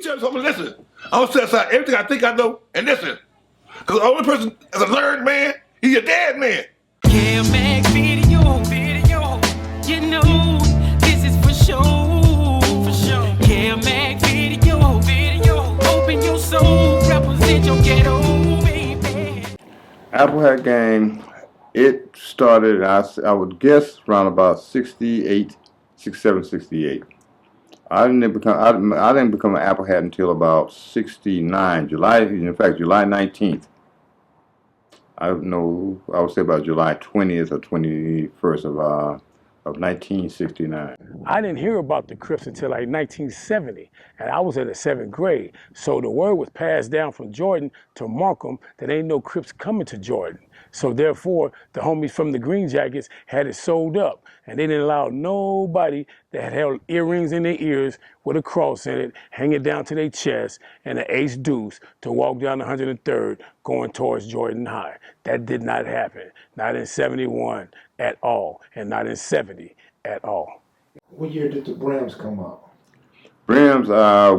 tell me something, listen. I'm gonna set aside everything I think I know and listen. Cause the only person as a learned man, he's a dead man. Kev Mac video, you know, this is for sure. Kev Mac video, open your soul, represent your ghetto, baby. Applehat gang, it started, I would guess, around about 68, 67, 68. I didn't become an Applehat until about 69, July 19th. I would say about July 20th or 21st of 1969. I didn't hear about the Crips until like 1970, and I was in the 7th grade. So the word was passed down from Jordan to Markham that ain't no Crips coming to Jordan. So therefore, the homies from the Green Jackets had it sold up, and they didn't allow nobody that had held earrings in their ears with a cross in it, hanging down to their chest, and an ace deuce to walk down 103rd going towards Jordan High. That did not happen. Not in 71 at all, and not in 70 at all. What year did the Brams come up? Brams,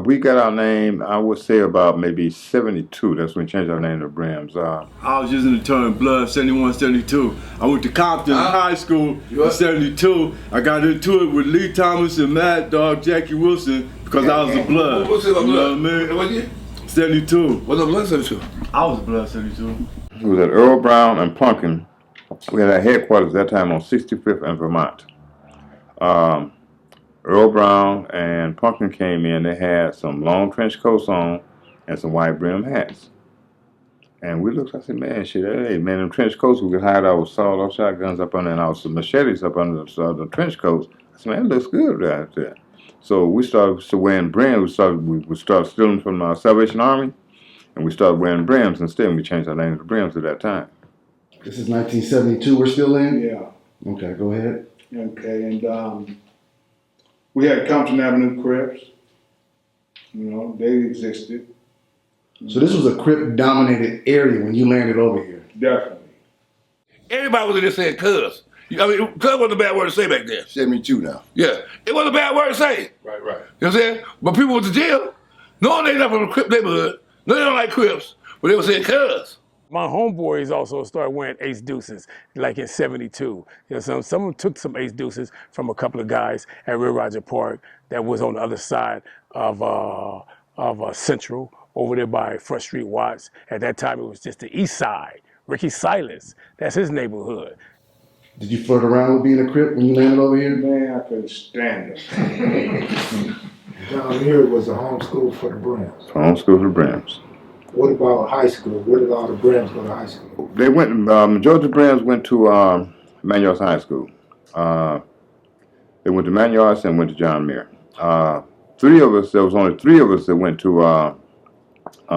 we got our name, I would say about maybe 72. That's when we changed our name to Brams. I was using the term blood, 71, 72. I went to Compton High School in 72. I got into it with Lee Thomas and Mad Dog Jackie Wilson because I was a blood. What's it about you blood? know what I mean? What year? 72. What's up, blood 72? I was a blood 72. It was at Earl Brown and Pumpkin. We had our headquarters at that time on 65th and Vermont. Earl Brown and Pumpkin came in. They had some long trench coats on and some white brim hats. And we looked, I said, man, shit, hey, man, them trench coats, we could hide our sawed-off shotguns up under and our machetes up under the trench coats. I said, man, it looks good right there. So we started wearing brims. We started stealing from the Salvation Army, and we started wearing brims instead, and we changed our name to Brims at that time. This is 1972 we're still in? Yeah. Okay, go ahead. Okay, and we had Compton Avenue Crips. You know, they existed. So this was a Crip-dominated area when you landed over here? Definitely. Everybody was in there saying cuz. I mean, cuz wasn't a bad word to say back then. 72 now. Yeah, it wasn't a bad word to say. Right. You know what I'm saying? But people went to jail, knowing they not from the Crip neighborhood, knowing they don't like Crips, but they were saying cuz. My homeboys also started wearing ace deuces, like in 72. You know, someone took some ace deuces from a couple of guys at Rear Roger Park that was on the other side of Central, over there by Front Street Watts. At that time, it was just the east side. Ricky Silas, that's his neighborhood. Did you flirt around with being a Crip when you landed over here? Man, I couldn't stand it. Down here was a home school for the Brams. Home school for Brams. What about high school? Where did all the Brams go to high school? They went, majority of the Brams went to Manyards High School. They went to Manyards and went to John Muir. There was only three of us that went to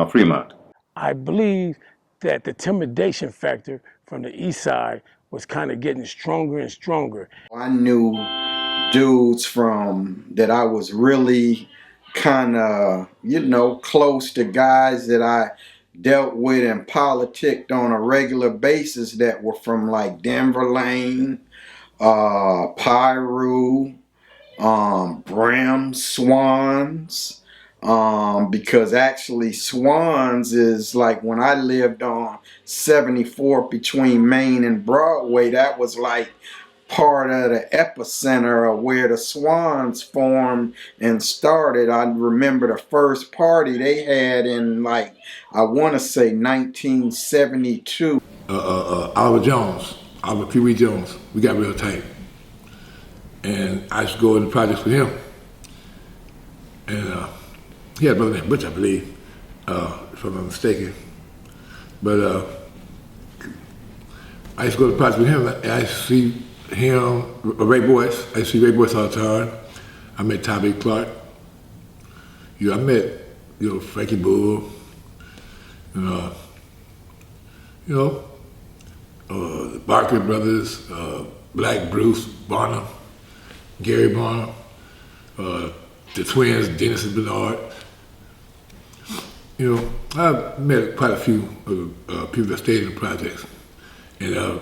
Fremont. I believe that the intimidation factor from the east side was kind of getting stronger and stronger. I knew dudes that I was really kind of, close to, guys that I dealt with and politicked on a regular basis that were from like Denver Lane, Piru, Brim, Swans, because actually Swans is like when I lived on 74th between Main and Broadway, that was like part of the epicenter of where the Swans formed and started. I remember the first party they had in like, I want to say 1972. Oliver Pee Wee Jones, we got real tight. And I used to go in the projects with him. And he had a brother named Butch, I believe, if I'm not mistaken. But I used to go to the projects with him, and I used to see him, Ray Boyce. I used to see Ray Boyce all the time. I met Tommy Clark. I met, Frankie Bull. And, the Barker brothers, Black Bruce Barnum, Gary Barnum, the twins, Dennis and Bernard. I met quite a few people that stayed in the projects. And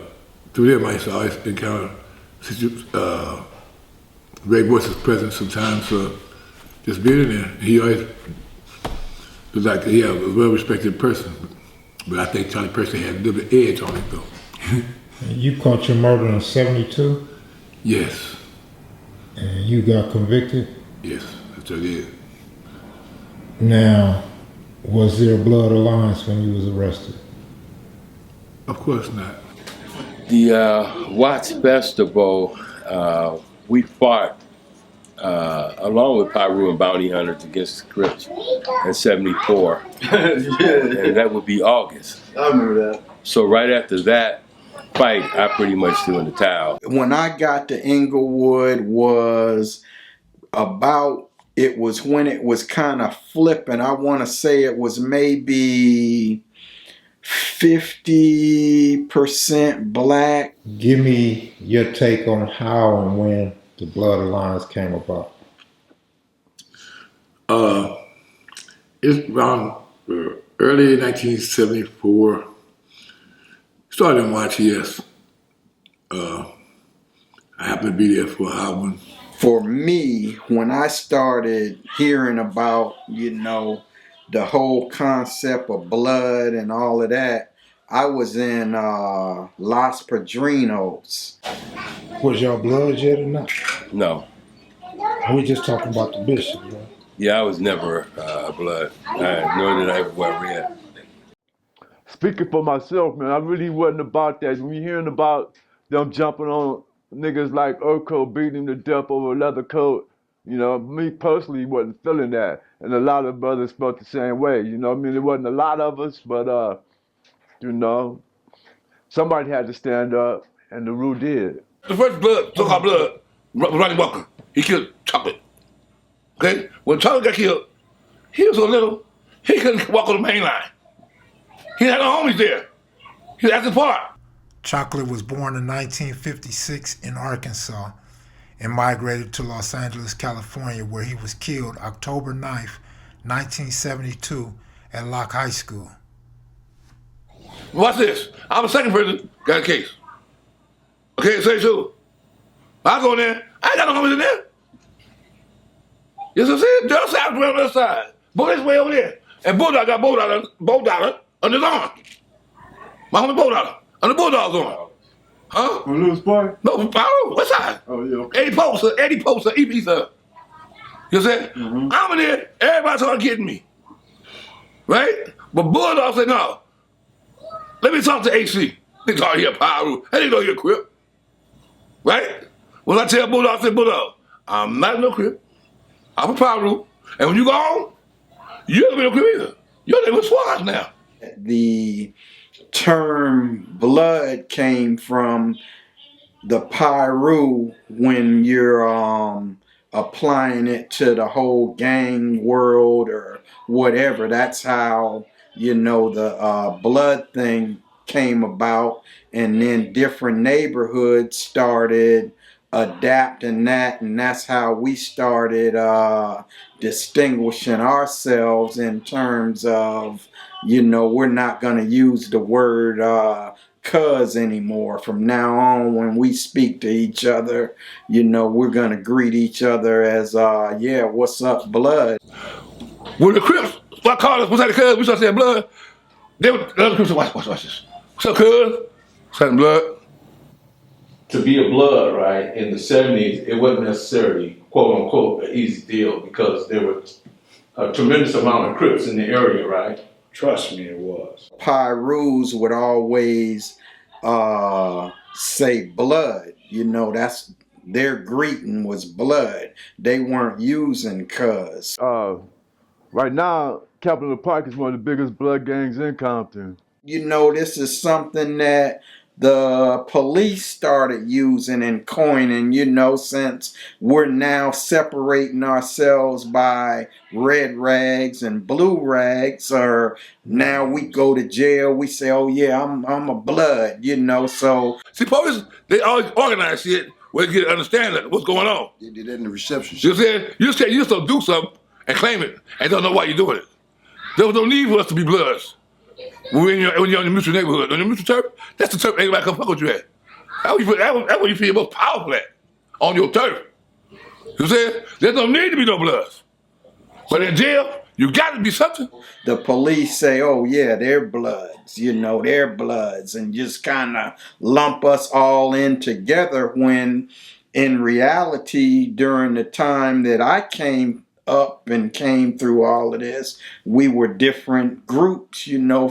through them, I used to always encounter Ray Boyce's presence sometimes, just being in there. He always It's like, yeah, a well-respected person. But I think Charlie Percy had a little bit edge on it, though. You caught your murder in 72, Yes, and you got convicted. yes, that's what it is. Now, was there a blood alliance when you was arrested? Of course not. The Watts Festival, we fought along with Piru and Bounty Hunters against the Crips in '74, and that would be August. I remember that. So right after that fight, I pretty much threw in the towel. When I got to Inglewood was about, it was when it was kind of flipping. I want to say it was maybe 50% black. Give me your take on how and when the blood alliance came about. It's around early 1974. Started in YTS. I happened to be there for a hot one. For me, when I started hearing about, you know, the whole concept of blood and all of that, I was in Los Padrinos. Was y'all blood yet or not? No. We just talking about the bishop, right? Yeah, I was never blood, nor did I ever wear red. Speaking for myself, man, I really wasn't about that. When you're hearing about them jumping on niggas like Urkel beating him to death over a leather coat, you know, me personally wasn't feeling that. And a lot of brothers felt the same way, you know what I mean? It wasn't a lot of us, but, you know, somebody had to stand up, and the Rue did. The first blood, so-called blood, Ronnie Walker, he killed Chocolate. Okay? When Chocolate got killed, he was so little, he couldn't walk on the main line. He had no homies there. He was acting part. Chocolate was born in 1956 in Arkansas and migrated to Los Angeles, California, where he was killed October 9th, 1972 at Locke High School. Watch this. I'm the second person got a case. Okay, say so. I go in there, I ain't got no homies in there. You see what I'm saying? The other side was on the other side. Bullet's way over there. And Bulldog got Bulldog under his arm. My homie Bulldog. Under Bulldog's arm. Huh? On Lewis Park? No, Power. What side? Oh, yeah. Eddie Poster, EP sir. You see? I'm in there, everybody started kidding me. Right? But Bulldog said, no. Let me talk to AC. They talk here, Power. They didn't know you're a crip. Right? When I tell Bulldog, I said, Bulldog, I'm not no crip. I'm a Power. And when you go home, you don't be no crip either. Your name was Swaz now. The term blood came from the Piru when you're applying it to the whole gang world or whatever. That's how, you know, the blood thing came about, and then different neighborhoods started adapting that, and that's how we started distinguishing ourselves in terms of, you know, we're not going to use the word cuz anymore. From now on, when we speak to each other, you know, we're going to greet each other as, yeah, what's up, blood? When the Crips, what called us, what's that, the cuz? We started saying blood. They would, the other Crips said, watch this. What's up, cuz? Saying blood. To be a blood, right, in the 70s, it wasn't necessarily, quote unquote, an easy deal because there was a tremendous amount of Crips in the area, right? Trust me, it was. Pirus would always say blood. You know, that's their greeting was blood. They weren't using cuz. Right now, Capitol Park is one of the biggest blood gangs in Compton. You know, this is something that the police started using and coining, you know, since we're now separating ourselves by red rags and blue rags, or now we go to jail, we say, oh yeah, I'm a blood, you know, so. See, police, they always organize shit where you get to understand what's going on. They did that in the reception. You see, you just don't do something and claim it and don't know why you're doing it. There was no need for us to be bloods. When you're in the mutual neighborhood, on the mutual turf, that's the turf anybody come fuck with you at. That's where you feel most powerful at, on your turf. You see? There's no need to be no bloods. But in jail, You got to be something. The police say, oh yeah, they're bloods, they're bloods, and just kind of lump us all in together, when in reality, during the time that I came up and came through all of this, we were different groups,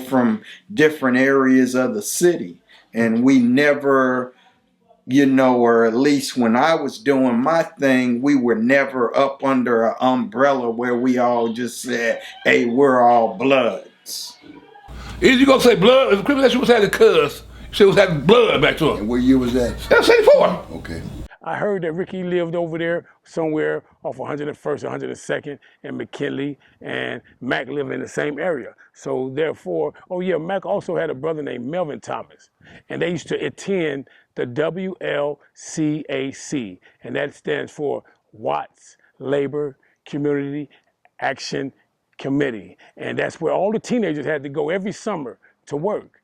from different areas of the city. And we never, or at least when I was doing my thing, we were never up under an umbrella where we all just said, hey, we're all bloods. Is you gonna say blood? If the Crips was had the cuz, she was having blood back to her. And what year was that? That's 74. Okay. I heard that Ricky lived over there somewhere off 101st, 102nd and McKinley, and Mac lived in the same area. So therefore, oh yeah, Mac also had a brother named Melvin Thomas, and they used to attend the WLCAC, and that stands for Watts Labor Community Action Committee, and that's where all the teenagers had to go every summer to work.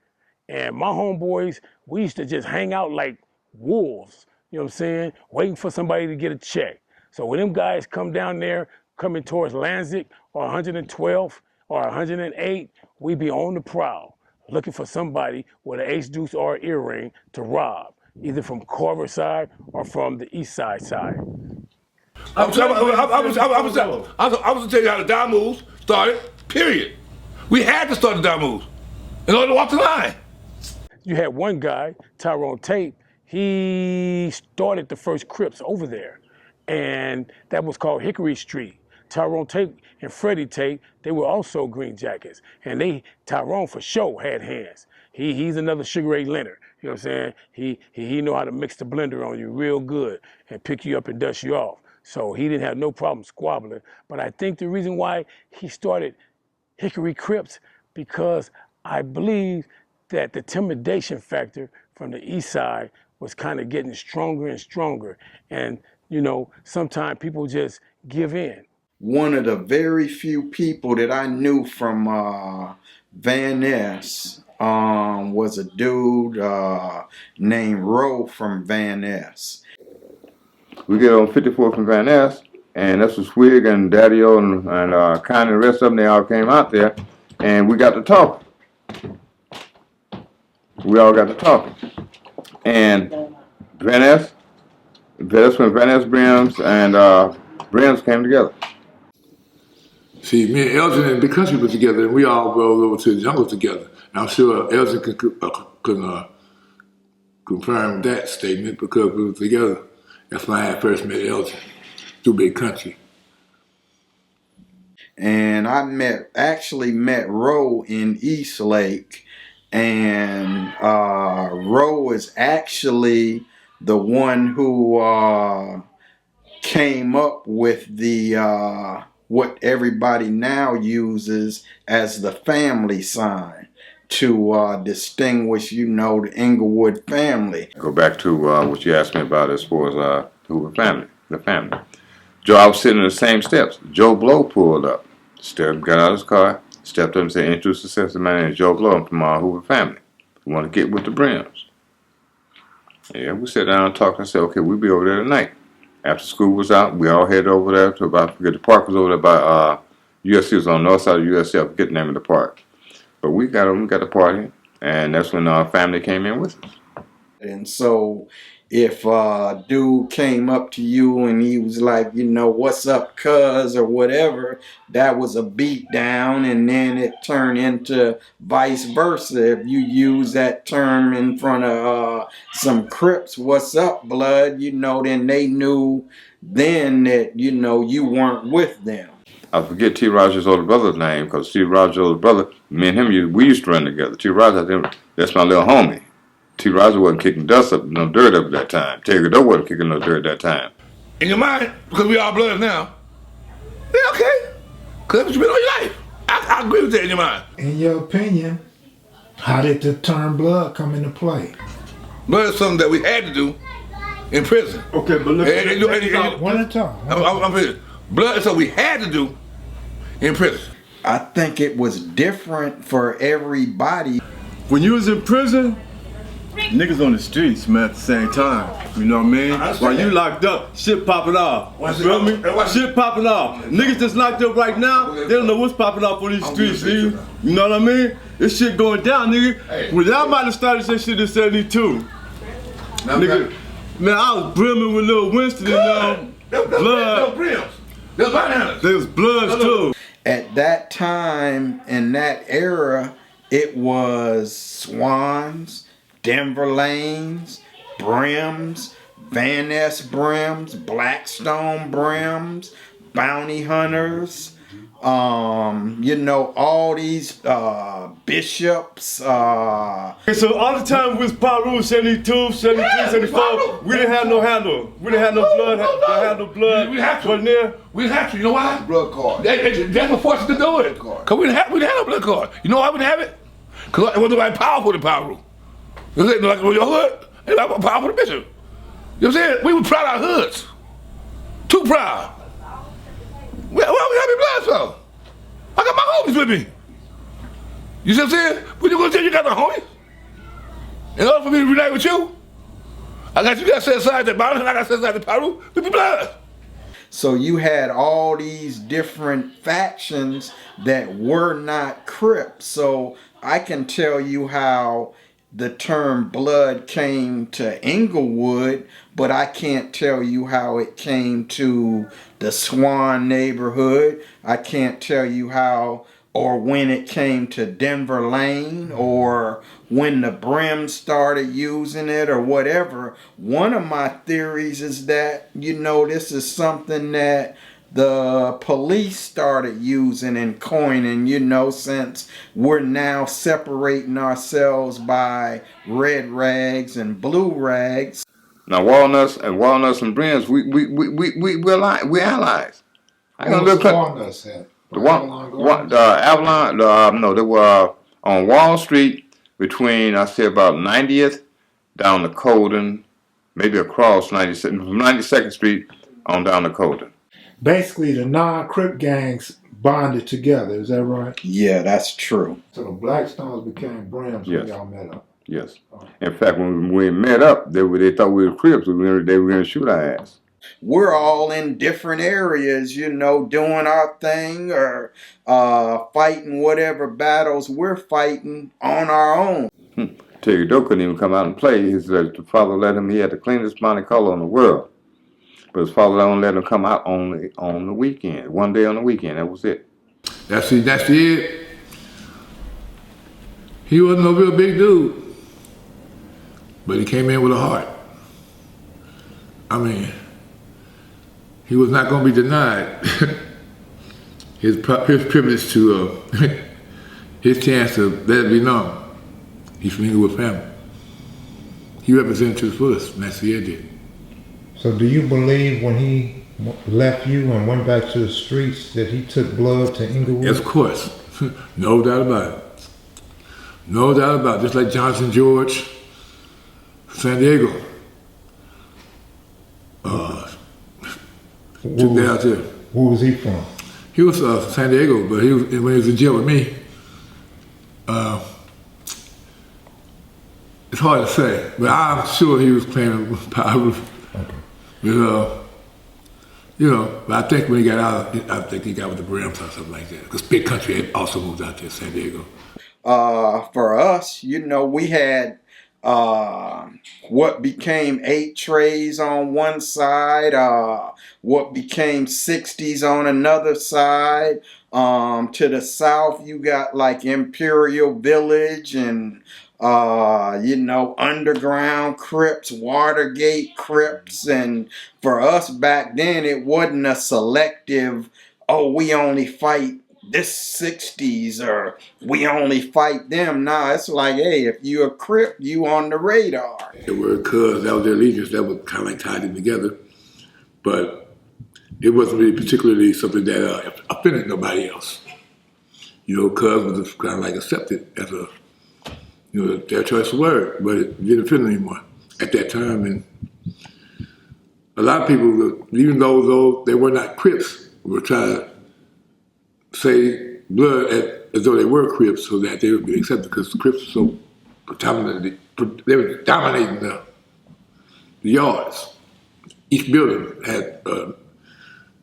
And my homeboys, we used to just hang out like wolves, you know what I'm saying, waiting for somebody to get a check. So when them guys come down there, coming towards Lansing or 112th or 108, we be on the prowl, looking for somebody with an ace deuce or an earring to rob, either from Corver side or from the east side. I was gonna tell you how the Jackamoe started, period. We had to start the Jackamoe in order to walk the line. You had one guy, Tyrone Tate, he started the first Crips over there, and that was called Hickory Street. Tyrone Tate and Freddie Tate, they were also Green Jackets, and Tyrone for sure had hands. He's another Sugar Ray Leonard, you know what I'm saying? He know how to mix the blender on you real good and pick you up and dust you off. So he didn't have no problem squabbling. But I think the reason why he started Hickory Crips, because I believe that the intimidation factor from the east side was kind of getting stronger and stronger. And, sometimes people just give in. One of the very few people that I knew from Van Ness was a dude named Roe from Van Ness. We get on 54 from Van Ness, and that's when Swig and Daddy-O and Connie and the rest of them, they all came out there, and we got to talking. We all got to talking. And Van Ness, that's when Van Ness, Brims, and Brims came together. See, me and Elgin and Big Country were together, and we all rolled over to the jungle together. And I'm sure Elgin can confirm that statement because we were together. That's when I first met Elgin, through Big Country. And I actually met Roe in Eastlake, and Roe is actually the one who came up with the what everybody now uses as the family sign to distinguish, the Inglewood family. Go back to what you asked me about as far as who the family. Joe, I was sitting in the same steps. Joe Blow pulled up, got out of his car, stepped up and said, introduce yourself to my name is Joe Blow. I'm from our Hoover family. We want to get with the Brims. Yeah, we sat down and talked. I said, okay, we'll be over there tonight. After school was out, we all headed over there to the park was over there by USC. It was on the north side of USC. I forget the name of the park. But we got the party, and that's when our family came in with us. And so if a dude came up to you and he was like, what's up, cuz, or whatever, that was a beat down, and then it turned into vice versa. If you use that term in front of some Crips, what's up, blood, then they knew then that, you weren't with them. I forget T. Rogers' older brother's name, because T. Rogers' older brother, me and him, we used to run together. T. Rogers, that's my little homie. T. Rogers wasn't kicking dust up, no dirt up at that time. Terry Doe wasn't kicking no dirt at that time. In your mind, because we all blood now, yeah, okay. Because that's what you've been all your life. I agree with that in your mind. In your opinion, how did the term blood come into play? Blood is something that we had to do in prison. Okay, but look. One at a time. I'm finished. Blood is something we had to do in prison. I think it was different for everybody. When you was in prison, niggas on the streets, man, at the same time. You know what I mean? While you locked up, shit popping off. You feel me? Shit popping off. Niggas that's locked up right now, they don't know what's popping off on these streets, nigga. You know what I mean? This shit going down, nigga. Well, y'all might have started this shit in 72. Nigga, man, I was brimming with little Winston and blood. There was bloods too. At that time, in that era, it was Swans, Denver Lanes, Brims, Van Ness Brims, Blackstone Brims, Bounty Hunters, you know, all these bishops. So all the time we was Piru, 72, 73, 74, we didn't have no handle. We didn't have no blood. We have to. We have to. You know why? Blood card. That's what forced us to do it. Because we didn't have no blood card. You know why we didn't have it? Because it wasn't nobody powerful than Piru. You know what I'm saying? Like your hood, ain't nobody powerful than Bishop. You know what I'm saying? We were proud of our hoods. Too proud. Why we having blood for? I got my homies with me. You see what I'm saying? When you gonna tell you got the homies? In order for me to unite with you, I got you got set aside the Bounty and I got set aside the Piru. We be blood. So you had all these different factions that were not Crips. So I can tell you how the term blood came to Inglewood, but I can't tell you how it came to the Swan neighborhood. I can't tell you how or when it came to Denver Lane or when the Brim started using it or whatever. One of my theories is that, you know, this is something that the police started using and coining, you know, since we're now separating ourselves by red rags and blue rags. Now walnuts and Brims, we're allies. I What was walnuts at? They were on Wall Street between, I say, about 90th down to Colden, maybe across 92nd Street on down to Colden. Basically, the non-Crip gangs bonded together. Is that right? Yeah, that's true. So the Blackstones became Brims when y'all met up. Yes. In fact, when we met up, they thought we were Crips. They were going to shoot our ass. We're all in different areas, you know, doing our thing or fighting whatever battles we're fighting on our own. Terry Doe couldn't even come out and play. His father let him. He had the cleanest Monte Carlo in the world, but his father only let him come out only on the weekend. One day on the weekend. That was it. That's it. He wasn't no real big dude, but he came in with a heart. I mean, he was not going to be denied his privilege to, his chance to let it be known. He's from Inglewood family. He represented to the fullest, and that's what he did. So do you believe when he left you and went back to the streets that he took blood to Inglewood? Yes, of course. No doubt about it. No doubt about it. Just like Johnson George, San Diego. Where was he from? He was San Diego, but when he was in jail with me, it's hard to say, but I'm sure he was claiming power. Okay. You know, but I think when he got out, I think he got with the Brims or something like that. Because Big Country also moved out there, San Diego. For us, you know, we had what became 8 trays on one side, what became 60s on another side. To the south, you got like Imperial Village and you know, underground Crips, Watergate Crips. And for us back then, it wasn't a selective, oh, we only fight this 60s or we only fight them. Nah, it's like, hey, if you a Crip, you on the radar. They were cuz, that was their allegiance, that was kind of like tied them together. But it wasn't really particularly something that offended nobody else. You know, cuz was kind of like accepted as a, you know, their choice of word, but it didn't fit anymore at that time. And a lot of people, even though they were not Crips, were trying to say blood as though they were Crips so that they would be accepted because the Crips were so they were dominating the yards. Each building had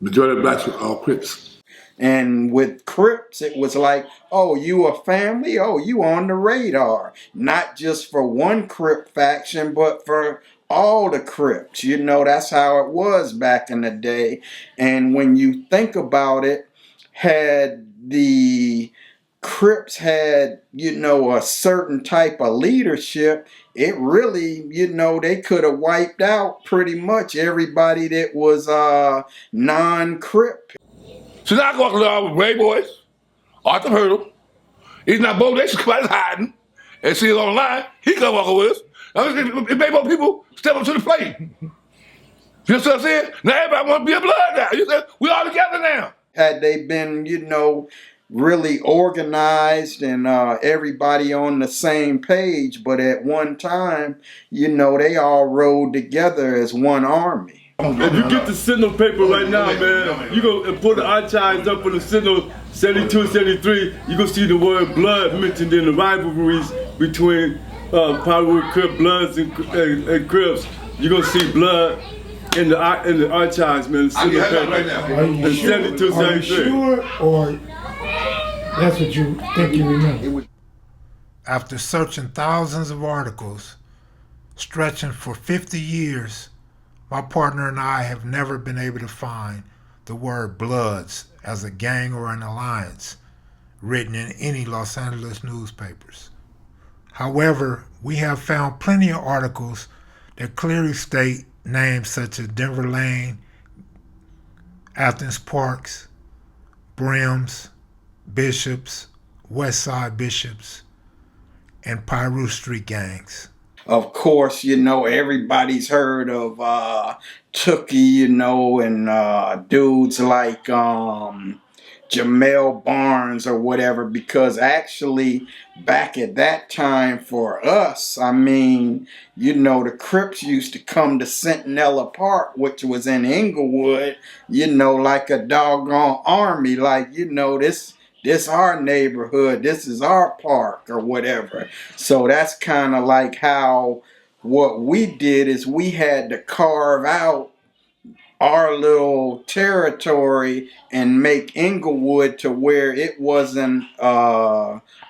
majority of blacks were all Crips. And with Crips, it was like, oh, you a family? Oh, you on the radar. Not just for one Crip faction, but for all the Crips. You know, that's how it was back in the day. And when you think about it, had the Crips had, you know, a certain type of leadership, it really, you know, they could have wiped out pretty much everybody that was non-Crip. So now I go along with Ray Boys, Arthur Hurdle. He's not both. They should come out hiding and see us online. He come walk with us. It made more people step up to the plate. You know what I'm saying? Now everybody want to be a blood now. You said we all together now. Had they been, you know, really organized and everybody on the same page, but at one time, you know, they all rode together as one army. If you get the Sentinel paper right now, man, you go and put the archives up on the Sentinel 72, 73, you go see the word blood mentioned in the rivalries between Piru Crip Bloods and Crips. You gonna see blood in the archives, man. The Sentinel paper. Right now. Are you sure? 72, Are you 73. sure, or that's what you think you remember? After searching thousands of articles stretching for 50 years, my partner and I have never been able to find the word Bloods as a gang or an alliance written in any Los Angeles newspapers. However, we have found plenty of articles that clearly state names such as Denver Lane, Athens Parks, Brims, Bishops, Westside Bishops, and Piru Street gangs. Of course, you know, everybody's heard of Tookie, you know, and dudes like Jamel Barnes or whatever, because actually back at that time for us, I mean, you know, the Crips used to come to Centinela Park, which was in Inglewood, you know, like a doggone army, like, you know, this our neighborhood, this is our park or whatever. So that's kind of like how what we did is we had to carve out our little territory and make Inglewood to where it wasn't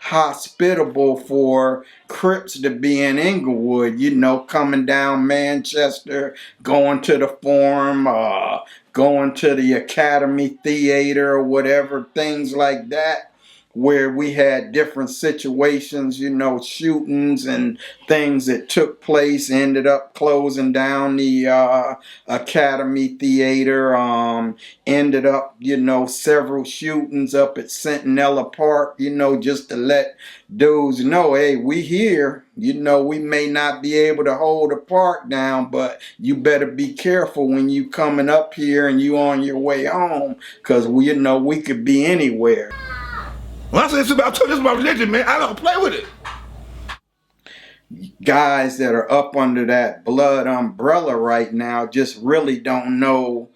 hospitable for Crips to be in Inglewood, you know, coming down Manchester, going to the Forum, going to the Academy Theater or whatever, things like that, where we had different situations, you know, shootings and things that took place, ended up closing down the Academy Theater, ended up, you know, several shootings up at Centinela Park, you know, just to let dudes know, hey, we here, you know, we may not be able to hold the park down, but you better be careful when you coming up here and you on your way home, because we, you know, we could be anywhere. When I say it's about religion, man, I don't play with it. Guys that are up under that blood umbrella right now just really don't know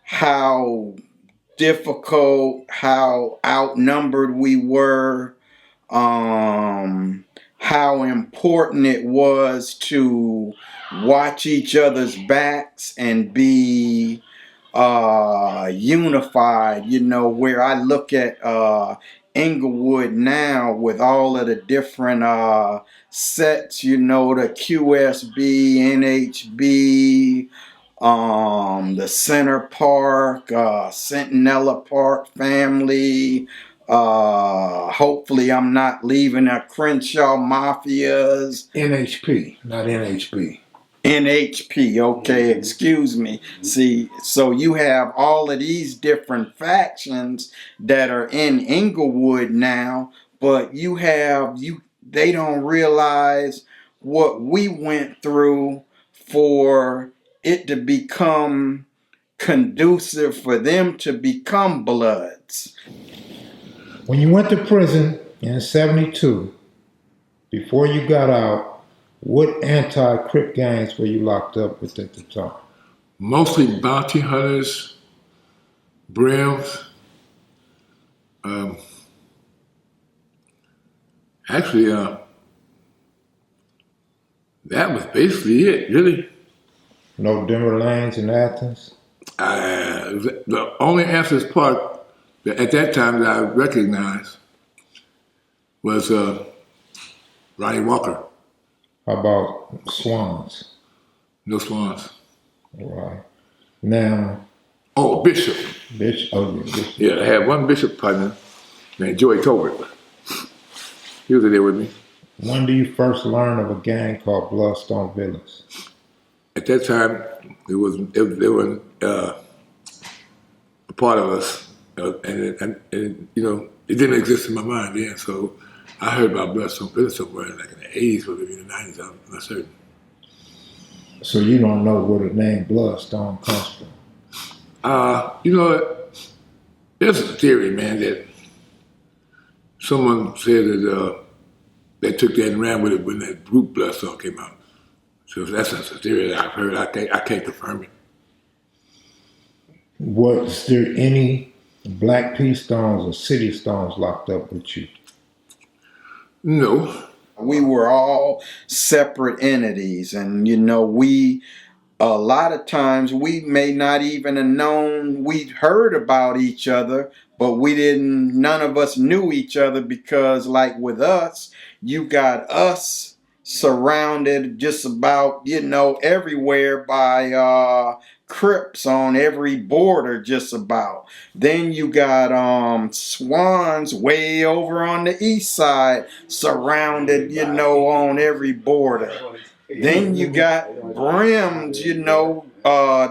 how difficult, how outnumbered we were, how important it was to watch each other's backs and be unified, you know, where I look at Inglewood now with all of the different sets, you know, the QSB, NHB, the Center Park, Centinela Park family. Hopefully I'm not leaving a Crenshaw Mafias. NHP, not NHB. NHP, okay, excuse me. See, so you have all of these different factions that are in Inglewood now, but they don't realize what we went through for it to become conducive for them to become Bloods. When you went to prison in 72, before you got out, what anti-Crip gangs were you locked up with at the time? Mostly bounty hunters, Brims. Actually, That was basically it, really. No Denver Lanes in Athens? The only Athens part that at that time that I recognized was Ronnie Walker. How about Swans? No Swans. All right. Now. Oh, Bishop. Bishop. Oh, yeah, Bishop. Yeah, I had one Bishop partner named Joey Tolbert. He was there with me. When do you first learn of a gang called Bloodstone Villains? At that time, they were a part of us, and you know, it didn't exist in my mind then. So I heard about Bloodstone Villains somewhere like in the 80s or maybe in the 90s. I'm not certain. So you don't know where the name Bloodstone comes from? You know, there's a theory, man, that someone said that they took that and ran with it when that group Bloodstone came out. So that's a theory that I've heard. I can't confirm it. Was there any Black P Stones or City Stones locked up with you? No. We were all separate entities, and you know, a lot of times we may not even have known, we'd heard about each other, but none of us knew each other, because like with us, you got us surrounded just about, you know, everywhere by Crips on every border just about. Then you got Swans way over on the east side, surrounded, you know, on every border. Then you got Brims, you know,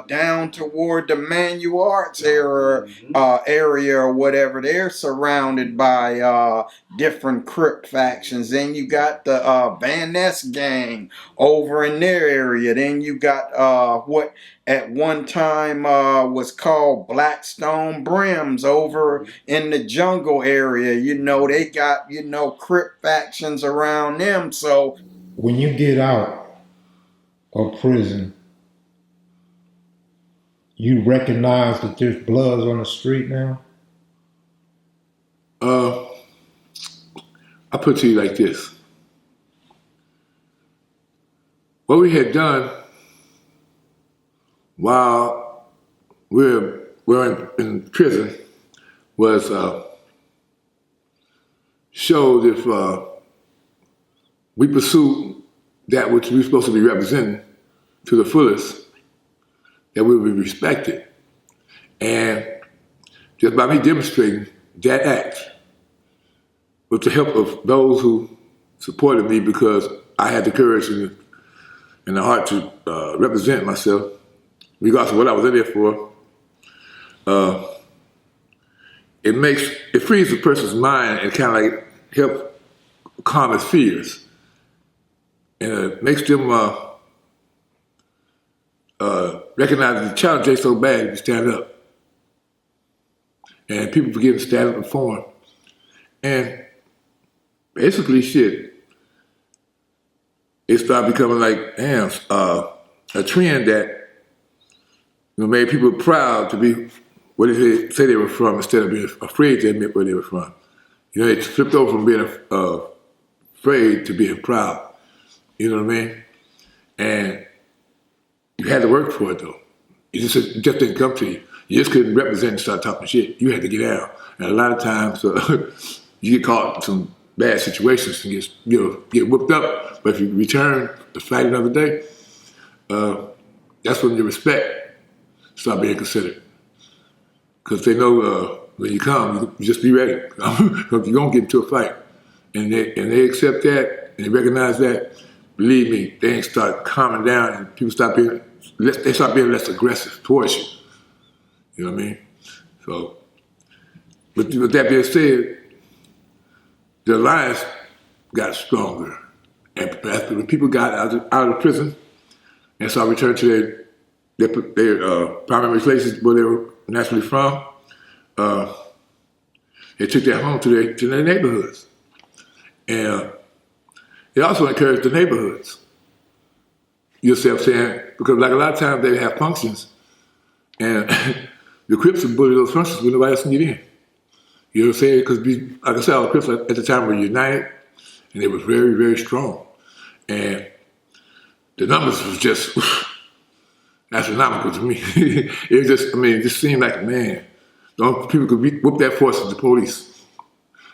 down toward the Manual Arts area or whatever. They're surrounded by different Crip factions. Then you got the Van Ness gang over in their area. Then you got what at one time was called Blackstone Brims over in the jungle area. You know, they got, you know, Crip factions around them. So when you get out of prison, you recognize that there's Bloods on the street now? I'll put it to you like this. What we had done while we were in prison was showed if we pursued that which we were supposed to be representing to the fullest, that we would be respected. And just by me demonstrating that act, with the help of those who supported me, because I had the courage and the heart to represent myself, regardless of what I was in there for, it frees a person's mind and kind of like help calm his fears. And it makes them recognize that the challenge ain't so bad if you stand up. And people begin to stand up and perform. And basically, shit, it started becoming like, damn, a trend that, you know, made people proud to be where they say they were from instead of being afraid to admit where they were from. You know, it flipped over from being afraid to being proud. You know what I mean? And you had to work for it, though. It just didn't come to you. You just couldn't represent and start talking shit. You had to get out. And a lot of times, you get caught in some bad situations and get whooped up. But if you return to fight another day, that's when your respect start being considered. Because they know when you come, you just be ready. Because you're going to get into a fight. And they accept that, and they recognize that. Believe me, they ain't start calming down, and people start being less aggressive towards you. You know what I mean? So, with that being said, the alliance got stronger. And after when people got out of prison and started returning to their primary places where they were naturally from, they took that home to their neighborhoods. And it also encouraged the neighborhoods. You see what I'm saying? Because like a lot of times they have functions, and the Crips would bully those functions when nobody else can get in. You know what I'm saying? Because like I said, all the Crips at the time were united, and they were very, very strong. And the numbers was just astronomical to me. It was just, I mean, it just seemed like, man, people could whoop that force of the police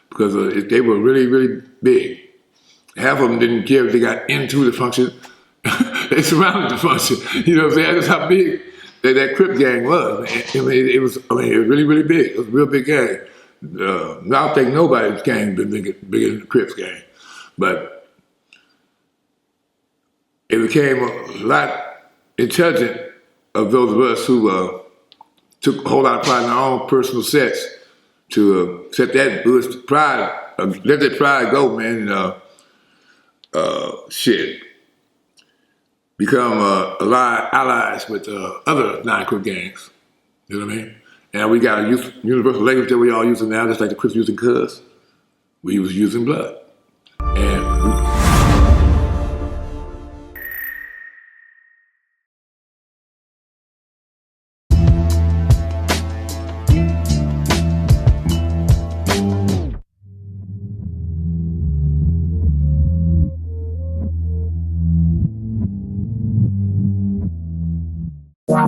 because they were really, really big. Half of them didn't care if they got into the function. They surrounded the function. You know what I'm saying? That's how big that Crip gang was. I mean, it was really, really big. It was a real big gang. I don't think nobody's gang been bigger than the Crips gang. But it became a lot intelligent of those of us who took a whole lot of pride in our own personal sets to set that boost pride, let that pride go, man, and become allies with other non-Crip gangs. You know what I mean? And we got a universal language that we all using now, just like the Crips using cuz. We was using blood. And Wow.